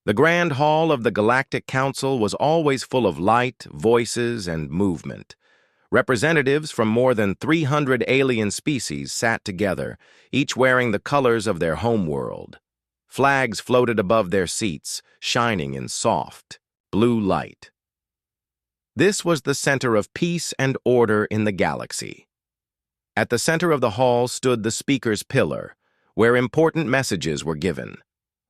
The Grand Hall of the Galactic Council was always full of light, voices, and movement. Representatives from more than 300 alien species sat together, each wearing the colors of their homeworld. Flags floated above their seats, shining in soft, blue light. This was the center of peace and order in the galaxy. At the center of the hall stood the Speaker's Pillar, where important messages were given.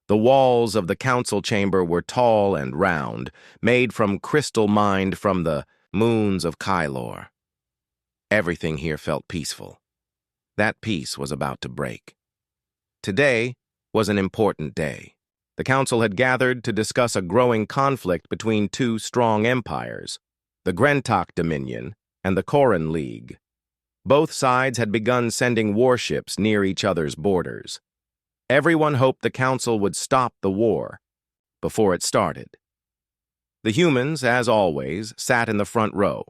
The walls of the council chamber were tall and round, made from crystal mined from the moons of Kylor. Everything here felt peaceful. That peace was about to break. Today was an important day. The council had gathered to discuss a growing conflict between two strong empires, the Grentok Dominion and the Koran League. Both sides had begun sending warships near each other's borders. Everyone hoped the council would stop the war before it started. The humans, as always, sat in the front row.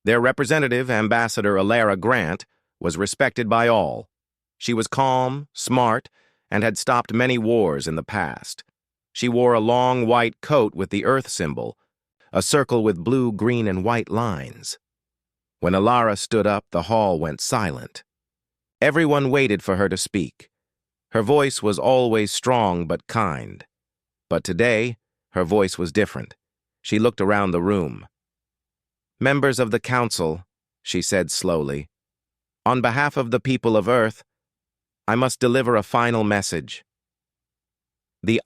Their representative, Ambassador Alara Grant, was respected by all. She was calm, smart, and had stopped many wars in the past. She wore a long white coat with the Earth symbol, a circle with blue, green, and white lines. When Alara stood up, the hall went silent. Everyone waited for her to speak. Her voice was always strong but kind. But today, her voice was different. She looked around the room. "Members of the council," she said slowly, "on behalf of the people of Earth, I must deliver a final message." The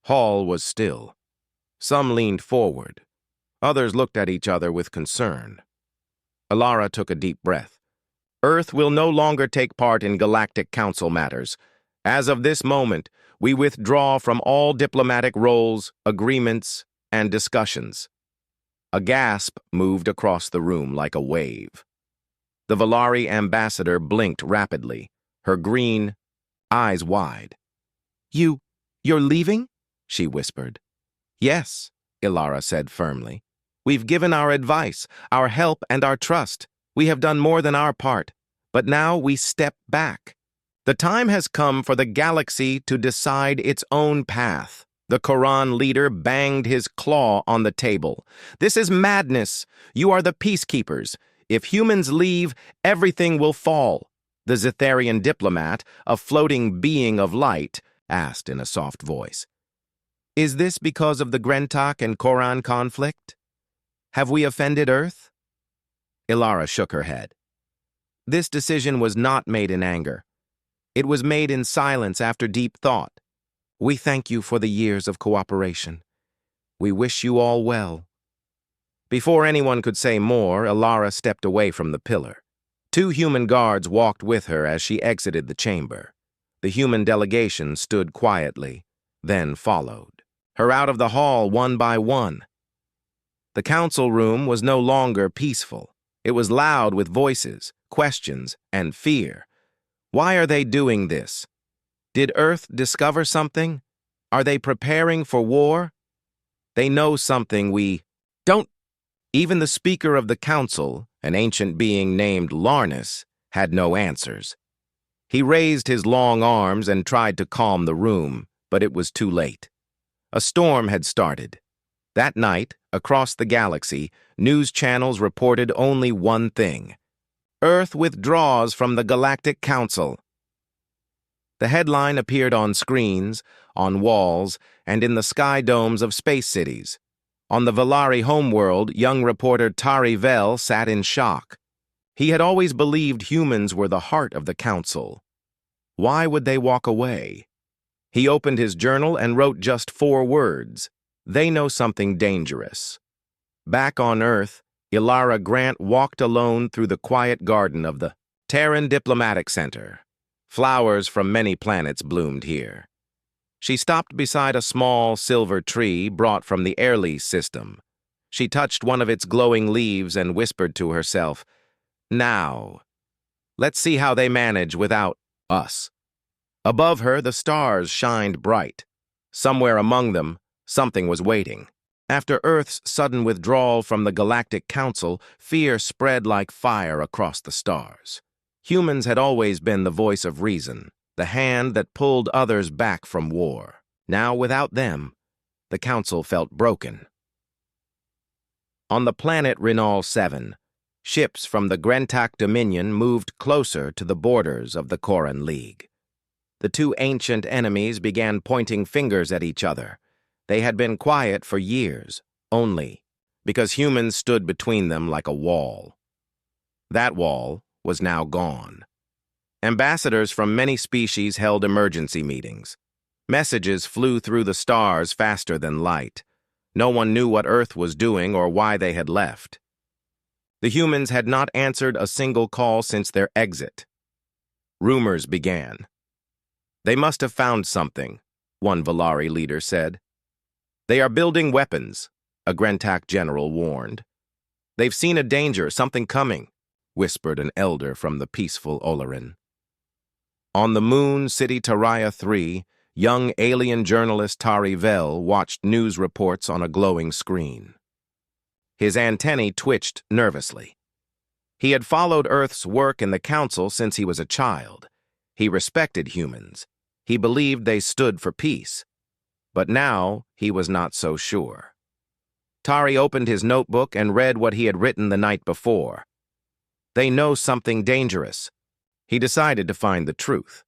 hall was still. Some leaned forward. Others looked at each other with concern. Alara took a deep breath. "Earth will no longer take part in Galactic Council matters. As of this moment, we withdraw from all diplomatic roles, agreements, and discussions." A gasp moved across the room like a wave. The Valari ambassador blinked rapidly, her green eyes wide. You're leaving?" she whispered. "Yes," Ilara said firmly. "We've given our advice, our help, and our trust. We have done more than our part. But now we step back. The time has come for the galaxy to decide its own path." The Quran leader banged his claw on the table. "This is madness. You are the peacekeepers. If humans leave, everything will fall." The Zetharian diplomat, a floating being of light, asked in a soft voice. "Is this because of the Grentok and Koran conflict? Have we offended Earth?" Ilara shook her head. "This decision was not made in anger. It was made in silence after deep thought. We thank you for the years of cooperation. We wish you all well." Before anyone could say more, Ilara stepped away from the pillar. Two human guards walked with her as she exited the chamber. The human delegation stood quietly, then followed her out of the hall one by one. The council room was no longer peaceful. It was loud with voices, questions, and fear. Why are they doing this? Did Earth discover something? Are they preparing for war? They know something we don't. Even the Speaker of the Council, an ancient being named Larnus, had no answers. He raised his long arms and tried to calm the room, but it was too late. A storm had started. That night, across the galaxy, news channels reported only one thing: Earth withdraws from the Galactic Council. The headline appeared on screens, on walls, and in the sky domes of space cities. On the Valari homeworld, young reporter Tari Vel sat in shock. He had always believed humans were the heart of the council. Why would they walk away? He opened his journal and wrote just 4 words: "They know something dangerous." Back on Earth, Ilara Grant walked alone through the quiet garden of the Terran Diplomatic Center. Flowers from many planets bloomed here. She stopped beside a small silver tree brought from the Airlease system. She touched one of its glowing leaves and whispered to herself, "Now, let's see how they manage without us." Above her, the stars shined bright. Somewhere among them, something was waiting. After Earth's sudden withdrawal from the Galactic Council, fear spread like fire across the stars. Humans had always been the voice of reason, the hand that pulled others back from war. Now, without them, The council felt broken. On the planet Rinal 7, ships from the Grentak Dominion moved closer to the borders of the Koran League. The two ancient enemies began pointing fingers at each other. They had been quiet for years, only because humans stood between them like a wall. That wall was now gone. Ambassadors from many species held emergency meetings. Messages flew through the stars faster than light. No one knew what Earth was doing or why they had left. The humans had not answered a single call since their exit. Rumors began. "They must have found something," one Valari leader said. "They are building weapons," a Grentak general warned. "They've seen a danger, something coming," whispered an elder from the peaceful Olerin. On the moon city Taraya 3, young alien journalist Tari Vel watched news reports on a glowing screen. His antennae twitched nervously. He had followed Earth's work in the Council since he was a child. He respected humans. He believed they stood for peace. But now he was not so sure. Tari opened his notebook and read what he had written the night before. "They know something dangerous." He decided to find the truth.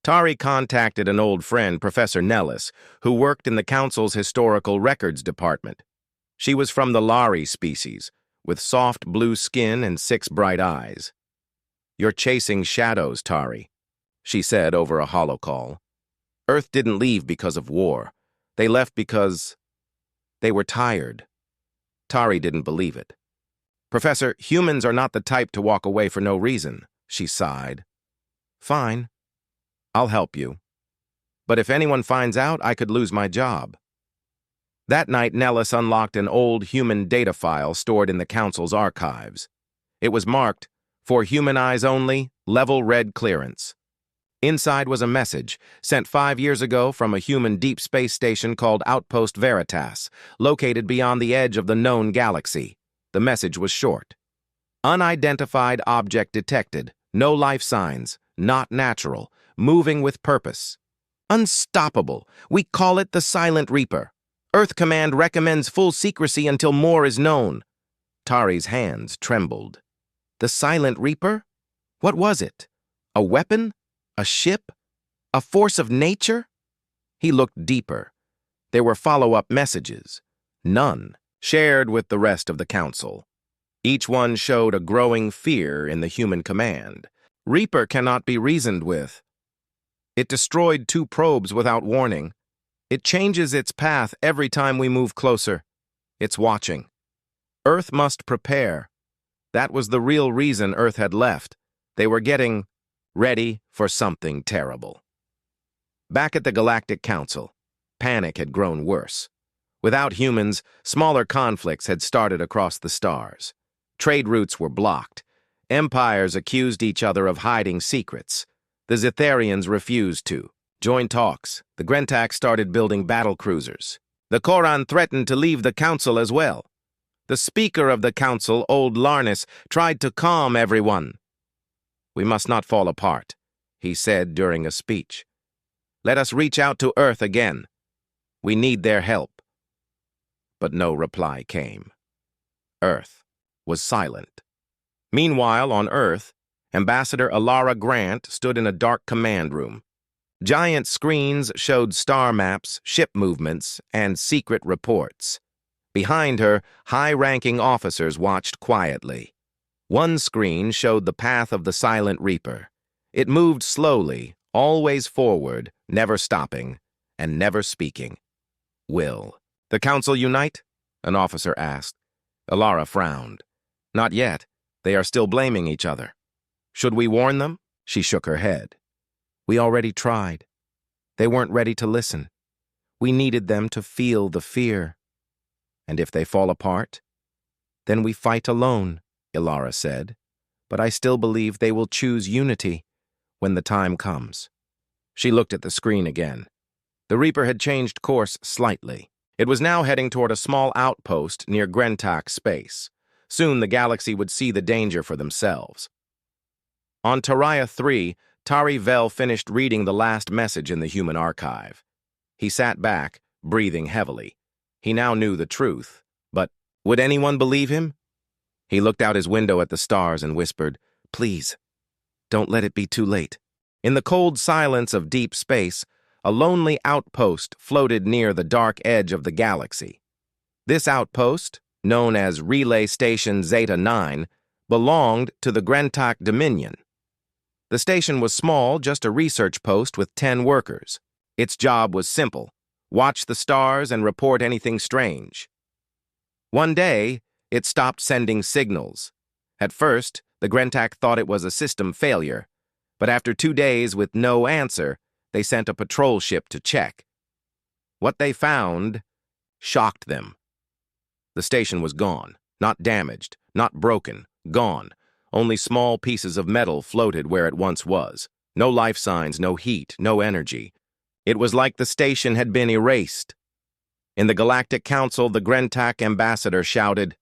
Tari contacted an old friend, Professor Nellis, who worked in the Council's Historical Records Department. She was from the Lari species, with soft blue skin and 6 bright eyes. "You're chasing shadows, Tari," she said over a holocall. "Earth didn't leave because of war. They left because they were tired." Tari didn't believe it. "Professor, humans are not the type to walk away for no reason," she sighed. "Fine. I'll help you. But if anyone finds out, I could lose my job." That night, Nellis unlocked an old human data file stored in the Council's archives. It was marked, "For human eyes only, level red clearance." Inside was a message, sent 5 years ago from a human deep space station called Outpost Veritas, located beyond the edge of the known galaxy. The message was short. "Unidentified object detected. No life signs. Not natural. Moving with purpose. Unstoppable. We call it the Silent Reaper. Earth Command recommends full secrecy until more is known." Tari's hands trembled. The Silent Reaper? What was it? A weapon? A ship? A force of nature? He looked deeper. There were follow-up messages. None. Shared with the rest of the Council. Each one showed a growing fear in the human command. "Reaper cannot be reasoned with. It destroyed 2 probes without warning. It changes its path every time we move closer. It's watching. Earth must prepare." That was the real reason Earth had left. They were getting ready for something terrible. Back at the Galactic Council, panic had grown worse. Without humans, smaller conflicts had started across the stars. Trade routes were blocked. Empires accused each other of hiding secrets. The Zitharians refused to join talks. The Grentak started building battle cruisers. The Koran threatened to leave the Council as well. The Speaker of the Council, Old Larnis, tried to calm everyone. "We must not fall apart," he said during a speech. "Let us reach out to Earth again. We need their help." But no reply came. Earth was silent. Meanwhile, on Earth, Ambassador Alara Grant stood in a dark command room. Giant screens showed star maps, ship movements, and secret reports. Behind her, high-ranking officers watched quietly. One screen showed the path of the Silent Reaper. It moved slowly, always forward, never stopping, and never speaking. "Will the Council unite?" an officer asked. Alara frowned. "Not yet. They are still blaming each other." "Should we warn them?" She shook her head. "We already tried. They weren't ready to listen. We needed them to feel the fear. And if they fall apart, then we fight alone," Ilara said. "But I still believe they will choose unity when the time comes." She looked at the screen again. The Reaper had changed course slightly. It was now heading toward a small outpost near Grentak space. Soon the galaxy would see the danger for themselves. On Taraya 3, Tari Vel finished reading the last message in the human archive. He sat back, breathing heavily. He now knew the truth, but would anyone believe him? He looked out his window at the stars and whispered, "Please, don't let it be too late." In the cold silence of deep space, a lonely outpost floated near the dark edge of the galaxy. This outpost, known as Relay Station Zeta 9, belonged to the Galactic Dominion. The station was small, just a research post with 10 workers. Its job was simple: watch the stars and report anything strange. One day, it stopped sending signals. At first, the Galactic thought it was a system failure, but after 2 days with no answer, they sent a patrol ship to check. What they found shocked them. The station was gone, not damaged, not broken, gone. Only small pieces of metal floated where it once was. No life signs, no heat, no energy. It was like the station had been erased. In the Galactic Council, the Galactic ambassador shouted,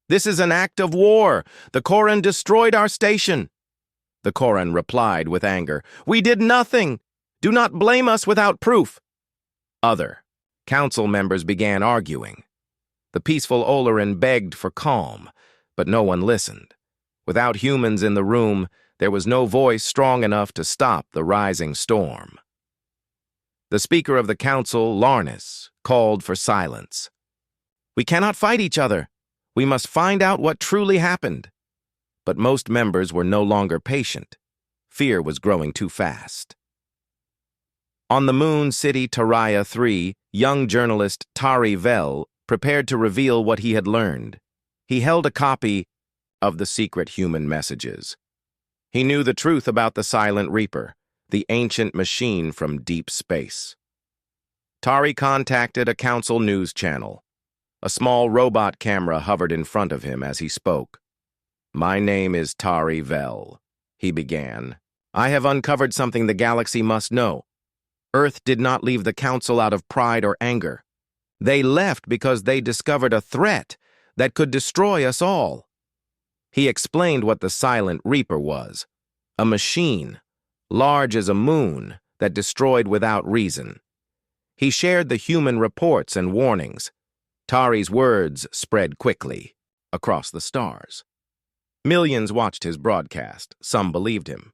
"This is an act of war! The Koran destroyed our station!" The Koran replied with anger, "We did nothing! Do not blame us without proof!" Other council members began arguing. The peaceful Oloran begged for calm, but no one listened. Without humans in the room, there was no voice strong enough to stop the rising storm. The Speaker of the Council, Larnis, called for silence. "We cannot fight each other. We must find out what truly happened." But most members were no longer patient. Fear was growing too fast. On the moon city Taraya 3, young journalist Tari Vel prepared to reveal what he had learned. He held a copy of the secret human messages. He knew the truth about the Silent Reaper, the ancient machine from deep space. Tari contacted a council news channel. A small robot camera hovered in front of him as he spoke. "My name is Tari Vel," he began. "I have uncovered something the galaxy must know. Earth did not leave the council out of pride or anger. They left because they discovered a threat that could destroy us all." He explained what the Silent Reaper was: a machine, large as a moon, that destroyed without reason. He shared the human reports and warnings. Tari's words spread quickly across the stars. Millions watched his broadcast. Some believed him.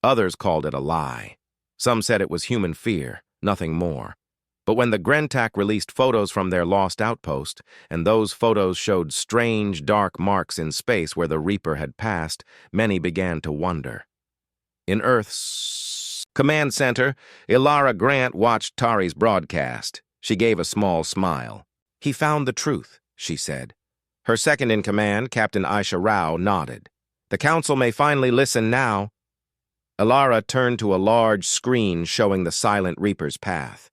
Others called it a lie. Some said it was human fear, nothing more. But when the Galactic released photos from their lost outpost, and those photos showed strange, dark marks in space where the Reaper had passed, many began to wonder. In Earth's command center, Ilara Grant watched Tari's broadcast. She gave a small smile. "He found the truth," she said. Her second-in-command, Captain Aisha Rao, nodded. "The council may finally listen now." Ilara turned to a large screen showing the Silent Reaper's path.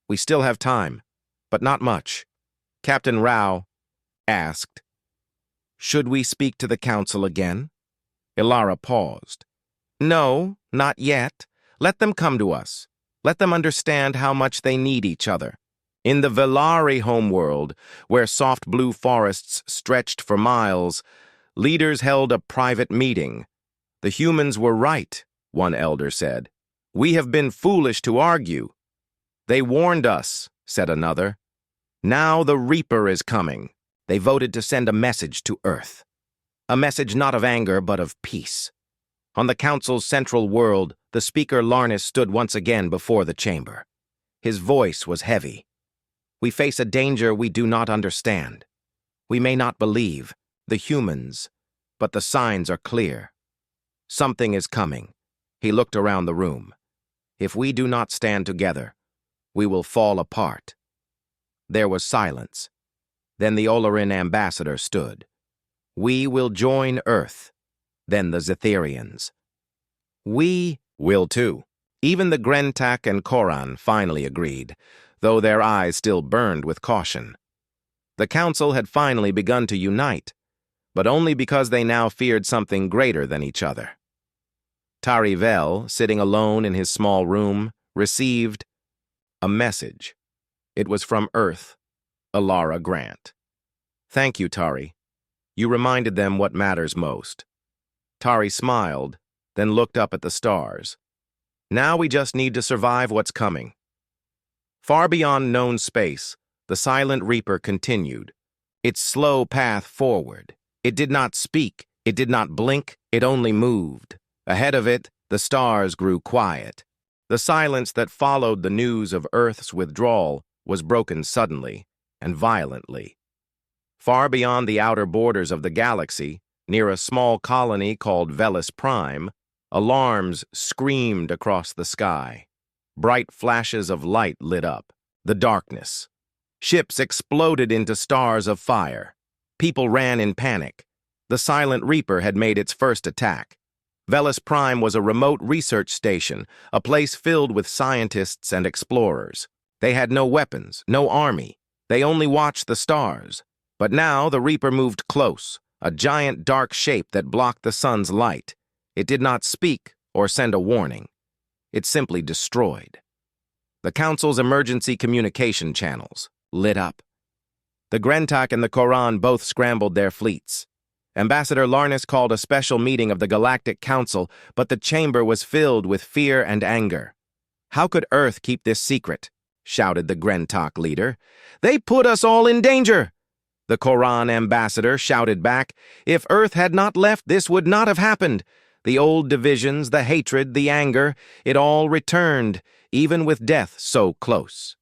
"We still have time, but not much." Captain Rao asked, "Should we speak to the council again?" Ilara paused. "No, not yet. Let them come to us. Let them understand how much they need each other." In the Velari homeworld, where soft blue forests stretched for miles, leaders held a private meeting. "The humans were right," one elder said. "We have been foolish to argue." "They warned us," said another. "Now the Reaper is coming." They voted to send a message to Earth. A message not of anger, but of peace. On the council's central world, the speaker Larnis stood once again before the chamber. His voice was heavy. "We face a danger we do not understand. We may not believe, the humans, but the signs are clear. Something is coming." He looked around the room. "If we do not stand together, we will fall apart." There was silence. Then the Oloran ambassador stood. "We will join Earth, then the Zetherians." "We will too." Even the Galactic and Koran finally agreed, though their eyes still burned with caution. The council had finally begun to unite, but only because they now feared something greater than each other. Tari Vel, sitting alone in his small room, received a message. It was from Earth, Ilara Grant. "Thank you, Tari. You reminded them what matters most." Tari smiled, then looked up at the stars. "Now we just need to survive what's coming." Far beyond known space, the Silent Reaper continued, its slow path forward. It did not speak, it did not blink, it only moved. Ahead of it, the stars grew quiet. The silence that followed the news of Earth's withdrawal was broken suddenly and violently. Far beyond the outer borders of the galaxy, near a small colony called Velis Prime, alarms screamed across the sky. Bright flashes of light lit up the darkness. Ships exploded into stars of fire. People ran in panic. The Silent Reaper had made its first attack. Velis Prime was a remote research station, a place filled with scientists and explorers. They had no weapons, no army. They only watched the stars. But now the Reaper moved close, a giant dark shape that blocked the sun's light. It did not speak or send a warning. It simply destroyed. The Council's emergency communication channels lit up. The Grentak and the Koran both scrambled their fleets. Ambassador Larnus called a special meeting of the Galactic Council, but the chamber was filled with fear and anger. "How could Earth keep this secret?" shouted the Grentak leader. "They put us all in danger!" The Koran ambassador shouted back, "If Earth had not left, this would not have happened. The old divisions, the hatred, the anger, it all returned, even with death so close."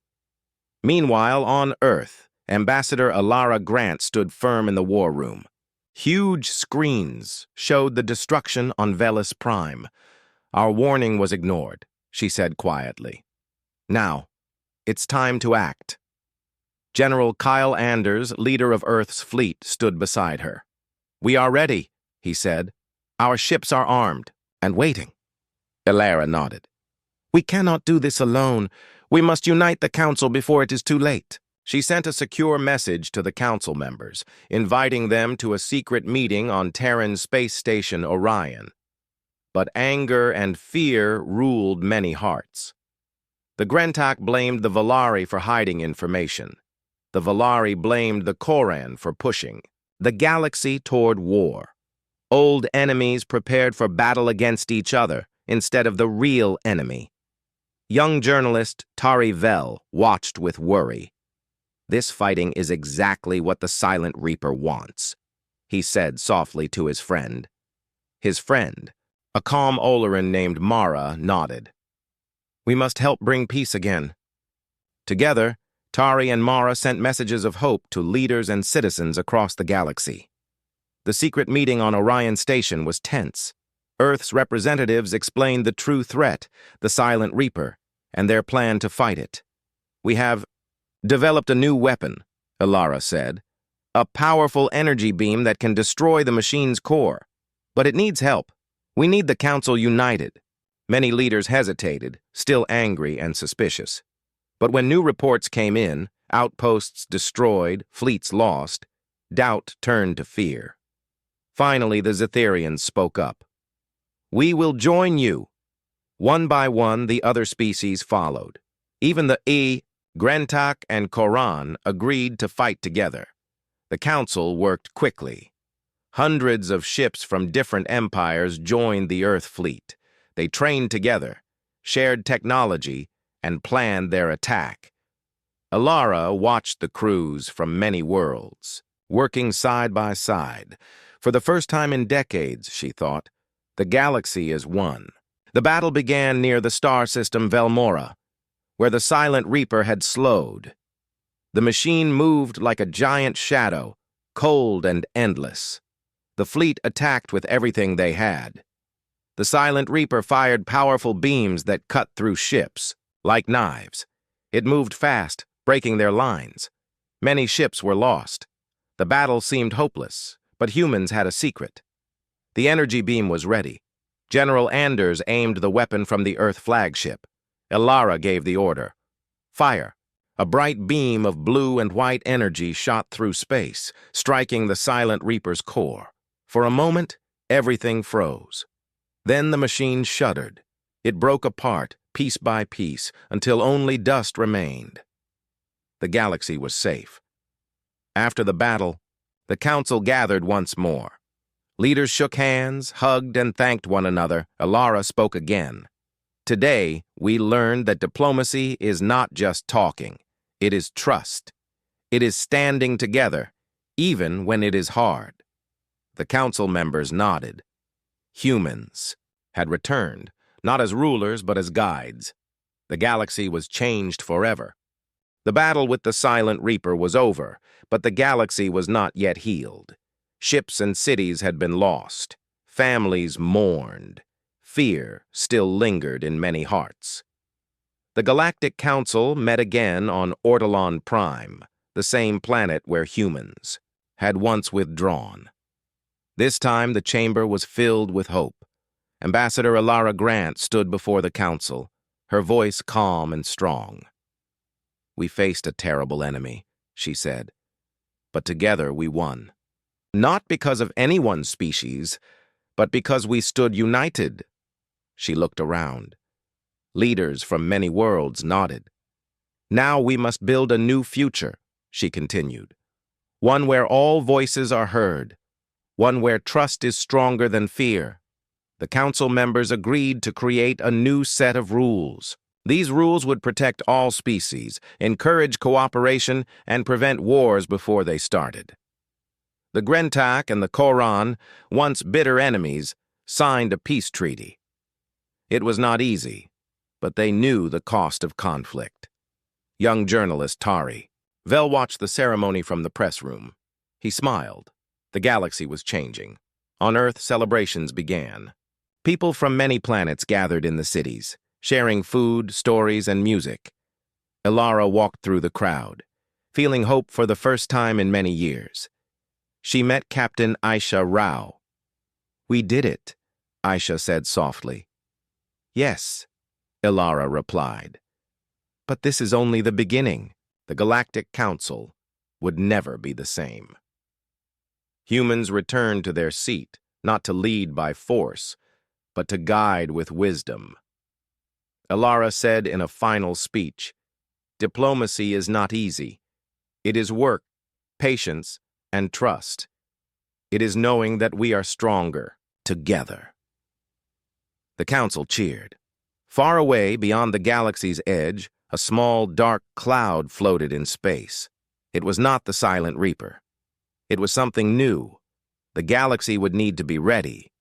Meanwhile, on Earth, Ambassador Alara Grant stood firm in the war room. Huge screens showed the destruction on Velis Prime. "Our warning was ignored," she said quietly. "Now, it's time to act." General Kyle Anders, leader of Earth's fleet, stood beside her. "We are ready," he said. "Our ships are armed and waiting." Alara nodded. "We cannot do this alone. We must unite the Council before it is too late." She sent a secure message to the Council members, inviting them to a secret meeting on Terran's space station Orion. But anger and fear ruled many hearts. The Grentak blamed the Valari for hiding information. The Valari blamed the Koran for pushing the galaxy toward war. Old enemies prepared for battle against each other instead of the real enemy. Young journalist Tari Vel watched with worry. "This fighting is exactly what the Silent Reaper wants," he said softly to his friend. His friend, a calm Oloran named Mara, nodded. "We must help bring peace again." Together, Tari and Mara sent messages of hope to leaders and citizens across the galaxy. The secret meeting on Orion Station was tense. Earth's representatives explained the true threat, the Silent Reaper, and their plan to fight it. "We have developed a new weapon," Alara said. "A powerful energy beam that can destroy the machine's core. But it needs help. We need the Council united." Many leaders hesitated, still angry and suspicious. But when new reports came in, outposts destroyed, fleets lost, doubt turned to fear. Finally, the Zetherians spoke up. "We will join you." One by one, the other species followed. Even the Grentak, and Koran agreed to fight together. The Council worked quickly. Hundreds of ships from different empires joined the Earth fleet. They trained together, shared technology, and planned their attack. Alara watched the crews from many worlds, working side by side. For the first time in decades, she thought, the galaxy is one. The battle began near the star system Velmora, where the Silent Reaper had slowed. The machine moved like a giant shadow, cold and endless. The fleet attacked with everything they had. The Silent Reaper fired powerful beams that cut through ships, like knives. It moved fast, breaking their lines. Many ships were lost. The battle seemed hopeless, but humans had a secret. The energy beam was ready. General Anders aimed the weapon from the Earth flagship. Alara gave the order. Fire! A bright beam of blue and white energy shot through space, striking the Silent Reaper's core. For a moment, everything froze. Then the machine shuddered. It broke apart, piece by piece, until only dust remained. The galaxy was safe. After the battle, the Council gathered once more. Leaders shook hands, hugged, and thanked one another. Alara spoke again. Today, we learned that diplomacy is not just talking. It is trust. It is standing together, even when it is hard. The council members nodded. Humans had returned, not as rulers but as guides. The galaxy was changed forever. The battle with the Silent Reaper was over, but the galaxy was not yet healed. Ships and cities had been lost. Families mourned. Fear still lingered in many hearts. The Galactic Council met again on Ortolan Prime, the same planet where humans had once withdrawn. This time the chamber was filled with hope. Ambassador Alara Grant stood before the council, her voice calm and strong. "We faced a terrible enemy," she said, "but together we won. Not because of any one species, but because we stood united." She looked around. Leaders from many worlds nodded. "Now we must build a new future," she continued. "One where all voices are heard. One where trust is stronger than fear." The council members agreed to create a new set of rules. These rules would protect all species, encourage cooperation, and prevent wars before they started. The Grentak and the Koran, once bitter enemies, signed a peace treaty. It was not easy, but they knew the cost of conflict. Young journalist Tari. Vel watched the ceremony from the press room. He smiled. The galaxy was changing. On Earth, celebrations began. People from many planets gathered in the cities, sharing food, stories, and music. Ilara walked through the crowd, feeling hope for the first time in many years. She met Captain Aisha Rao. "We did it," Aisha said softly. "Yes," Ilara replied. "But this is only the beginning. The Galactic Council would never be the same." Humans returned to their seat, not to lead by force, but to guide with wisdom. Ilara said in a final speech, "Diplomacy is not easy. It is work, patience, and trust. It is knowing that we are stronger together." The council cheered. Far away, beyond the galaxy's edge, a small, dark cloud floated in space. It was not the Silent Reaper. It was something new. The galaxy would need to be ready,